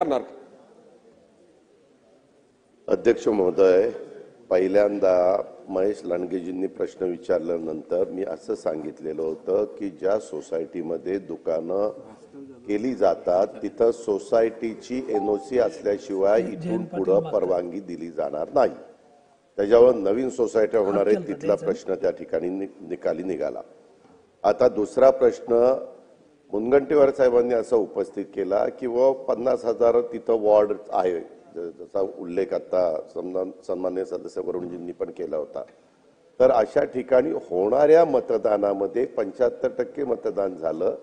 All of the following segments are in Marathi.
करणार। अध्यक्ष महोदय, पहिल्यांदा महेश लांडगेजींनी प्रश्न विचारल्यानंतर मी असं सांगितलेलं होतं की ज्या सोसायटीमध्ये दुकानं केली जातात तिथं सोसायटीची एनओसी असल्याशिवाय इथून पुढे परवानगी दिली जाणार नाही। त्याच्यावर नवीन सोसायट्या होणार आहेत तिथला प्रश्न त्या ठिकाणी निकाली निघाला। आता दुसरा प्रश्न मुनगंटीवार साहेबांनी असा उपस्थित केला की 50,000 तिथं वॉर्ड आहे, जसा उल्लेख आता सन्माननीय सदस्य वरुणजींनी पण केला होता। तर अशा ठिकाणी होणाऱ्या मतदानामध्ये 75% मतदान झालं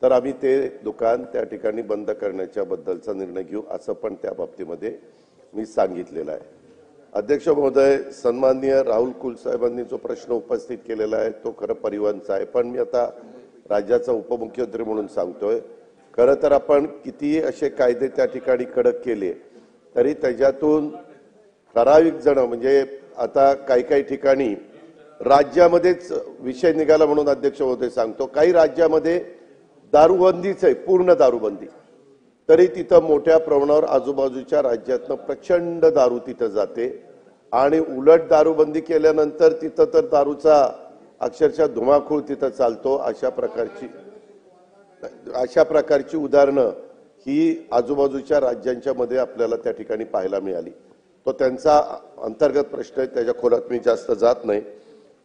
तर आम्ही ते दुकान त्या ठिकाणी बंद करण्याच्या बद्दलचा निर्णय घेऊ असं पण त्या बाबतीमध्ये मी सांगितलेलं आहे। अध्यक्ष महोदय, सन्माननीय राहुल कुल साहेबांनी जो प्रश्न उपस्थित केलेला आहे तो खरं परिवहनचा आहे, पण मी आता राज्याचा उपमुख्यमंत्री म्हणून सांगतोय, खरं तर आपण किती असे कायदे त्या ठिकाणी कडक केले तरी त्याच्यातून ठराविक जण म्हणजे आता काही ठिकाणी राज्यामध्येच विषय निघाला म्हणून अध्यक्ष महोदय सांगतो, काही राज्यामध्ये दारूबंदीच आहे, पूर्ण दारूबंदी, तरी तिथं मोठ्या प्रमाणावर आजूबाजूच्या राज्यातनं प्रचंड दारू तिथं जाते आणि उलट दारूबंदी केल्यानंतर तिथं तर दारूचा अक्षरशः धुमाकूळ तिथं चालतो। अशा प्रकारची उदाहरणं ही आजूबाजूच्या राज्यांच्या मध्ये आपल्याला त्या ठिकाणी पाहायला मिळाली। तो त्यांचा अंतर्गत प्रश्न आहे, त्याच्या खोलात मी जास्त जात नाही।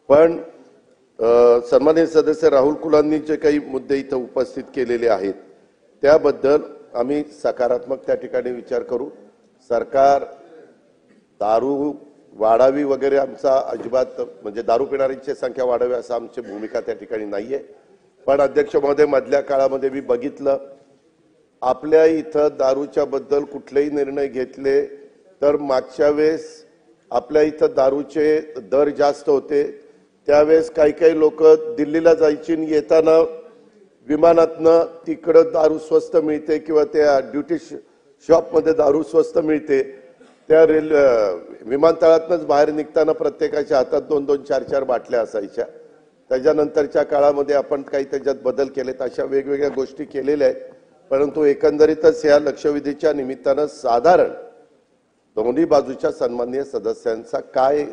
पण सन्माननीय सदस्य राहुल कुलांनी जे काही मुद्दे इथं उपस्थित केलेले आहेत त्याबद्दल आम्ही सकारात्मक त्या ठिकाणी विचार करू। सरकार दारू वाढावी वगैरे आमचा अजिबात म्हणजे दारू पिणाऱ्यांची संख्या वाढावी असं आमची भूमिका त्या ठिकाणी नाहीये। पण अध्यक्ष महोदय, मधल्या काळामध्ये मी बघितलं आपल्या इथं दारूच्या बद्दल कुठलेही निर्णय घेतले तर मागच्या वेळेस आपल्या इथं दारूचे दर जास्त होते, त्यावेळेस काही लोक दिल्लीला जायची, येताना विमानातनं तिकडं दारू स्वस्त मिळते किंवा त्या ड्युटी शॉपमध्ये दारू स्वस्त मिळते, त्या विमानतळातनंच बाहेर निघताना प्रत्येकाच्या हातात 2-2, 4-4 बाटल्या असायच्या। त्याच्यानंतरच्या काळामध्ये आपण काही त्याच्यात बदल केलेत, अशा वेगवेगळ्या गोष्टी केलेल्या आहेत। परंतु एकंदरीतच या लक्षवेधीच्या निमित्तानं साधारण दोन्ही बाजूच्या सन्माननीय सदस्यांचा काय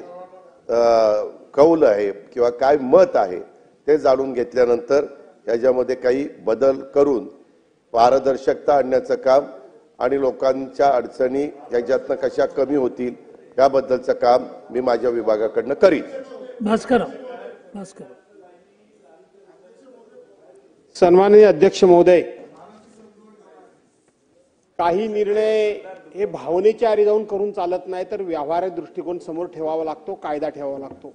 कौल आहे किंवा काय मत आहे ते जाणून घेतल्यानंतर याच्यामध्ये काही बदल करून पारदर्शकता आणण्याचं काम आणि लोकांच्या अडचणी याच्यातनं कशा कमी होतील याबद्दलचं काम मी माझ्या विभागाकडनं करीन। भास्कर सन्माननीय अध्यक्ष महोदय, काही निर्णय हे भावनेच्या आरी जाऊन करून चालत नाही, तर व्यावहारिक दृष्टिकोन समोर ठेवावा लागतो, कायदा ठेवावा लागतो।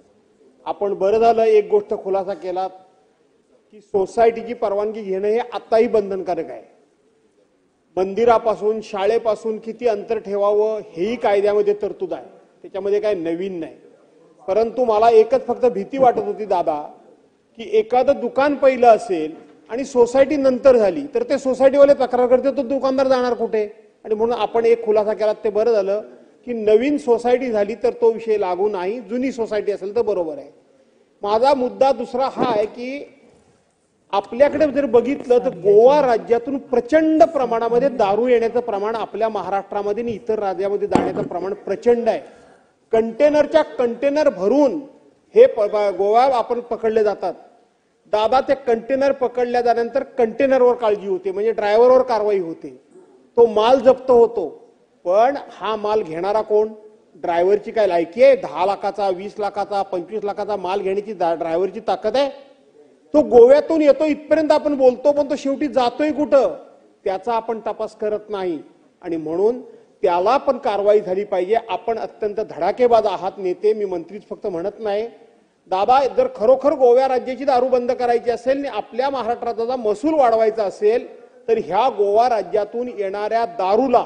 आपण बरं झालं एक गोष्ट खुलासा केला की सोसायटीची परवानगी घेणं हे आताही बंधनकारक आहे। मंदिरापासून शाळेपासून किती अंतर ठेवावं हेही कायद्यामध्ये तरतूद आहे, त्याच्यामध्ये काही नवीन नाही। परंतु मला एकच फक्त भीती वाटत होती दादा की एखादं दुकान पहिलं असेल आणि सोसायटी नंतर झाली तर ते सोसायटीवाले तक्रार करते तो दुकानदार जाणार कुठे, आणि म्हणून आपण एक खुलासा केला ते बरं झालं की नवीन सोसायटी झाली तर तो विषय लागू नाही, जुनी सोसायटी असेल तर बरोबर आहे। माझा मुद्दा दुसरा हा आहे की आपल्याकडे जर बघितलं तर गोवा राज्यातून प्रचंड प्रमाणामध्ये दारू येण्याचं प्रमाण आपल्या महाराष्ट्रामध्ये आणि इतर राज्यामध्ये जाण्याचं प्रमाण प्रचंड आहे। कंटेनरच्या कंटेनर भरून हे गोवा आपण पकडले जातात दादा। ते कंटेनर पकडल्या झाल्यानंतर कंटेनरवर काळजी होते, म्हणजे ड्रायव्हरवर कारवाई होते, तो माल जप्त होतो, पण हा माल घेणारा कोण? ड्रायव्हरची काय लायकी आहे? 10 लाखाचा 20 लाखाचा 25 लाखाचा माल घेण्याची ड्रायव्हरची ताकद आहे? तो गोव्यातून येतो इथपर्यंत आपण बोलतो, पण तो शेवटी जातोय कुठं त्याचा आपण तपास करत नाही, आणि म्हणून त्याला पण कारवाई झाली पाहिजे। आपण अत्यंत धडाकेबाज आहात नेते, मी मंत्रीच फक्त म्हणत नाही दादा। जर खरोखर गोवा राज्याची दारू बंद करायची असेल आणि आपल्या महाराष्ट्राचा महसूल वाढवायचा असेल तर ह्या गोवा राज्यातून येणाऱ्या दारूला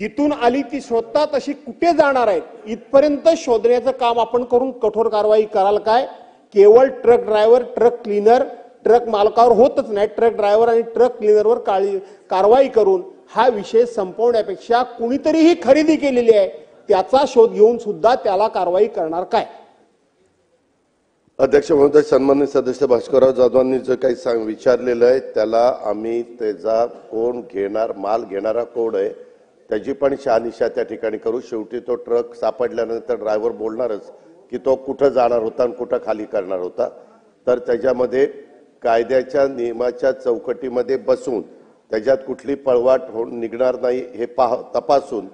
जिथून आली ती शोधतात तशी कुठे जाणार आहेत इथपर्यंत शोधण्याचं काम आपण करून कठोर कारवाई कराल काय? केवळ truck driver, truck cleaner, truck मालकावर होतच नाही, ट्रक ड्रायव्हर आणि ट्रक क्लीनरवर कारवाई करून हा विषय संपवण्यापेक्षा कुणीतरी ही खरेदी केलेली आहे त्याचा शोध घेऊन सुद्धा त्याला कारवाई करणार काय? अध्यक्ष महोदय, सन्माननीय सदस्य भास्करराव जाधवांनी जे काही विचारलेलं आहे त्याला आम्ही त्याचा कोण घेणार, माल घेणारा कोण आहे त्याची पण शहानिशा त्या ठिकाणी करू. शेवटी तो ट्रक सापडल्यानंतर ड्रायव्हर बोलणारच की तो कुठं जाणार होता आणि कुठं खाली करणार होता. तर त्याच्यामध्ये कायद्याच्या नियमाच्या चौकटीमध्ये बसून त्याच्यात कुठली पळवाट होऊन निघणार नाही हे तपासून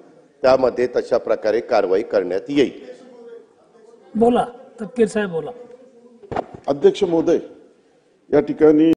त्यामध्ये तशा प्रकारे कारवाई करण्यात येईल. बोला तपकीर साहेब बोला. अध्यक्ष महोदय, या ठिकाणी